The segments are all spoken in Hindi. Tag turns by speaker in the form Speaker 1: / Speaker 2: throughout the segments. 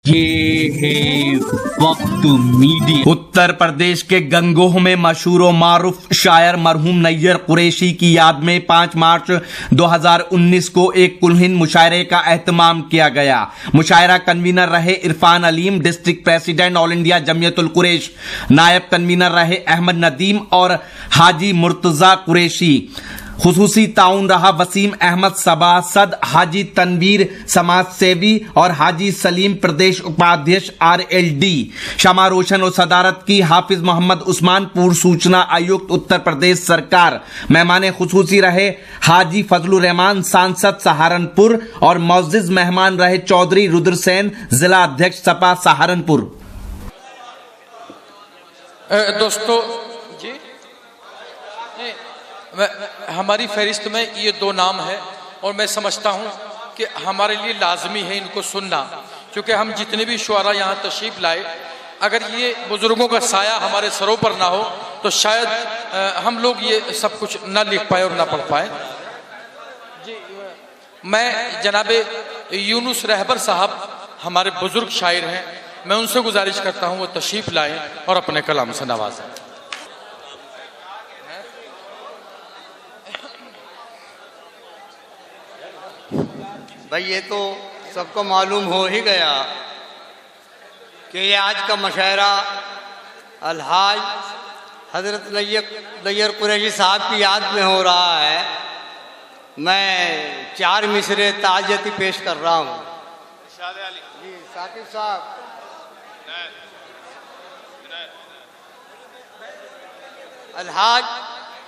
Speaker 1: ये है वक्त मीडिया। उत्तर प्रदेश के गंगोह में मशहूर व मारूफ शायर मरहूम नैयर कुरैशी की याद में 5 मार्च 2019 को एक कुलहीन मुशायरे का एहतमाम किया गया। मुशायरा कन्वीनर रहे Irfan Aleem, district president all India Jamiatul Quraish. नायब कन्वीनर रहे अहमद नदीम और हाजी मुर्तजा कुरैशी। खुसूसी ताउन रहा वसीम अहमद सभासद, हाजी तनवीर समाज सेवी और हाजी सलीम प्रदेश उपाध्यक्ष RLD। शमा रोशन और सदारत की हाफिज मोहम्मद उस्मान, पूर्व सूचना आयुक्त उत्तर प्रदेश सरकार। मेहमान खुसूसी रहे हाजी फजलुर रहमान, सांसद सहारनपुर और मुअज़्ज़िज़ मेहमान रहे चौधरी रुद्रसेन, जिला अध्यक्ष सपा सहारनपुर।
Speaker 2: दोस्तों जी, हमारी फहरिस्त में ये 2 नाम है और मैं समझता हूँ कि हमारे लिए लाजमी है इनको सुनना, क्योंकि हम जितने भी शुआरा यहाँ तशरीफ लाए, अगर ये बुजुर्गों का साया हमारे सरों पर ना हो तो शायद हम लोग ये सब कुछ ना लिख पाए और ना पढ़ पाए। जी, मैं जनाबे यूनुस रहबर साहब हमारे बुजुर्ग शायर हैं, मैं उनसे गुजारिश करता हूँ वो तशरीफ लाएं और अपने कलाम से नवाजें।
Speaker 3: भाई ये तो सबको मालूम हो ही गया कि ये आज का मुशायरा अलहाज हजरत नैयर कुरैशी साहब की याद में हो रहा है। मैं 4 मिसरे ताज़ियती पेश कर रहा हूँ। जी साकिब साहब, अलहाज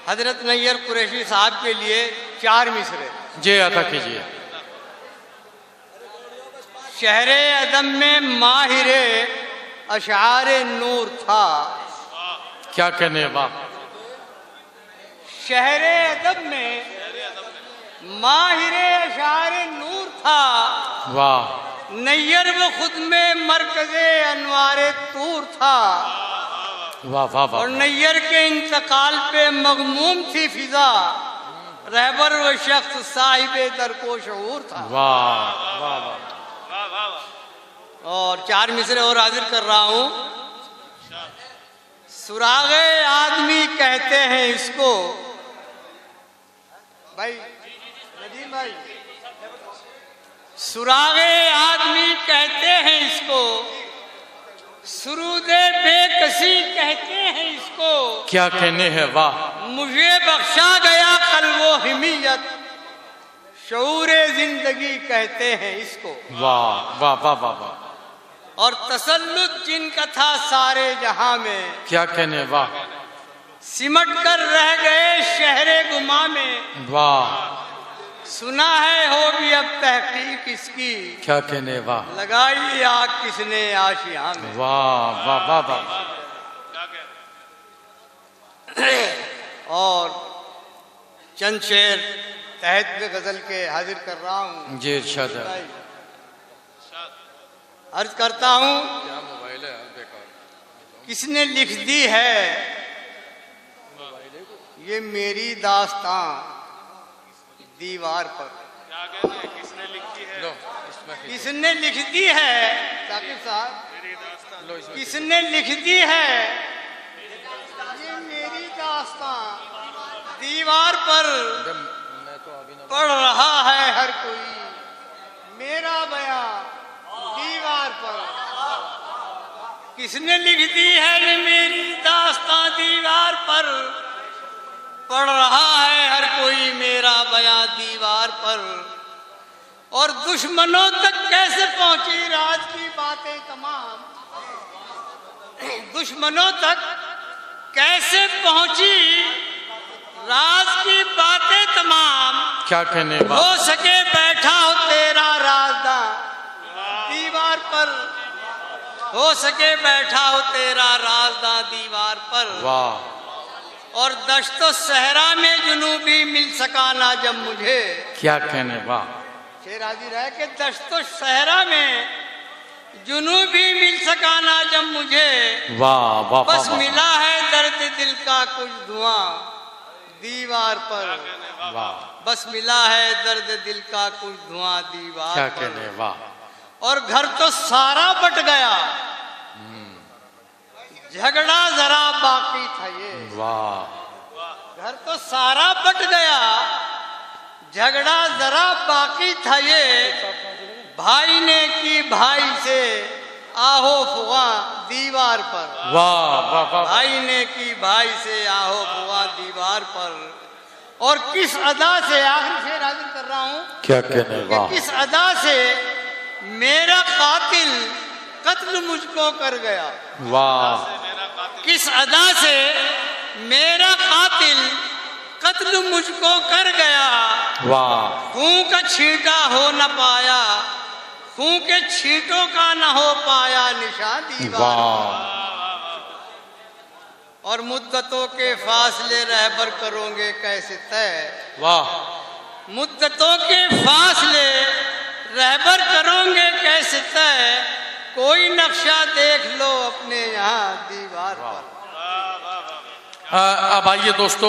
Speaker 3: हजरत नैयर कुरैशी साहब के लिए 4 मिसरे
Speaker 2: जी अता कीजिए।
Speaker 3: शहरे अदम में माहिरे अशारे नूर था।
Speaker 2: क्या कहने, वाह।
Speaker 3: शहरे अदम में माहिरे अशारे नूर था,
Speaker 2: वाह।
Speaker 3: नैयर वो खुद में मरकज़े अनवारे तूर था।
Speaker 2: वाह वाह वाह।
Speaker 3: और नैयर के इंतकाल पे मगमूम थी फिजा, रहबर वो शख्स साहिबे दरको शऊर था।
Speaker 2: वाह वाह वाह।
Speaker 3: और 4 मिसरे और हाजिर कर रहा हूं। सुरागे आदमी कहते हैं इसको। भाई नदीम भाई, सुरागे आदमी कहते हैं इसको, सुरूदे बेकसी कहते हैं इसको।
Speaker 2: क्या कहने हैं, वाह।
Speaker 3: मुझे बख्शा गया कल वो हिमियत, शऊरे जिंदगी कहते हैं इसको।
Speaker 2: वाह वाह वाह वाह वाह।
Speaker 3: और तसल्लुत जिनका था सारे जहां में,
Speaker 2: क्या कहने, वाह।
Speaker 3: सिमट कर रह गए शहरे गुमा में।
Speaker 2: वाह।
Speaker 3: सुना है हो भी अब तहकीक इसकी,
Speaker 2: क्या कहने, वाह।
Speaker 3: लगाई आग किसने आशियां में।
Speaker 2: वाह वाह वाह वाह।
Speaker 3: और चंद शेर तहत में गजल के हाजिर कर रहा हूँ।
Speaker 2: जी इरशाद है।
Speaker 3: अर्ज करता हूँ,
Speaker 2: क्या मोबाइल है बेकार,
Speaker 3: किसने लिख दी है ये मेरी दास्तां दीवार पर।
Speaker 4: क्या कहते हैं, किसने लिखी है?
Speaker 2: लो इसमें
Speaker 3: किसने लिख दी है साकिब साहब,
Speaker 4: मेरी दास्तां।
Speaker 2: लो इसमें
Speaker 3: किसने लिख दी है ये मेरी दास्तां दीवार पर।
Speaker 2: मैं तो अभी ना
Speaker 3: पढ़ रहा है हर कोई मेरा बयां दीवार पर। किसने लिख दी है ये मेरी दास्तां दीवार पर, पढ़ रहा है हर कोई मेरा बयां दीवार पर। और दुश्मनों तक कैसे पहुंची राज की बातें तमाम, दुश्मनों तक कैसे पहुंची राज की बातें तमाम।
Speaker 2: क्या कहने, वाह।
Speaker 3: हो सके बैठा हो तेरा राजदां दीवार पर, हो सके बैठा हो तेरा राजदां दीवार पर।
Speaker 2: वाह।
Speaker 3: और दश्तो सहरा में जुनूबी मिल सका ना जब मुझे।
Speaker 2: क्या कहने, वाह।
Speaker 3: शेर हाजिर है कि दश्तो सहरा में जुनूबी मिल सका ना जब मुझे।
Speaker 2: वाह वाह।
Speaker 3: बस मिला है दर्द दिल का कुछ धुआं दीवार पर।
Speaker 2: वाह।
Speaker 3: बस मिला है दर्द दिल का कुछ धुआं दीवार
Speaker 2: क्या
Speaker 3: पर।
Speaker 2: कहने, वाह।
Speaker 3: और घर तो सारा बट गया, झगड़ा जरा बाकी था ये।
Speaker 2: वाह।
Speaker 3: घर तो सारा बट गया, झगड़ा जरा बाकी था ये। भाई ने की भाई से आहो फुआ दीवार पर,
Speaker 2: वाह वाह वाह।
Speaker 3: भाई ने की भाई से आहो फुआ दीवार पर। और किस अदा से, आखिरी शेर हाजिर कर रहा हूं,
Speaker 2: क्या कहने,
Speaker 3: कि
Speaker 2: वाह।
Speaker 3: किस अदा से मेरा कातिल कत्ल मुझको कर गया।
Speaker 2: वाह।
Speaker 3: किस अदा से मेरा कातिल कत्ल मुझको कर गया।
Speaker 2: वाह।
Speaker 3: खून का छींटा हो न पाया, खून के छींटों का न हो पाया निशान दीवार।
Speaker 2: वाह।
Speaker 3: और मुद्दतों के फासले रहबर करोगे कैसे तय।
Speaker 2: वाह।
Speaker 3: मुद्दतों के फासले रहबर करोगे कैसे तय। कोई नक्शा देख लो अपने यहाँ दीवार पर।
Speaker 2: अब आइए दोस्तों,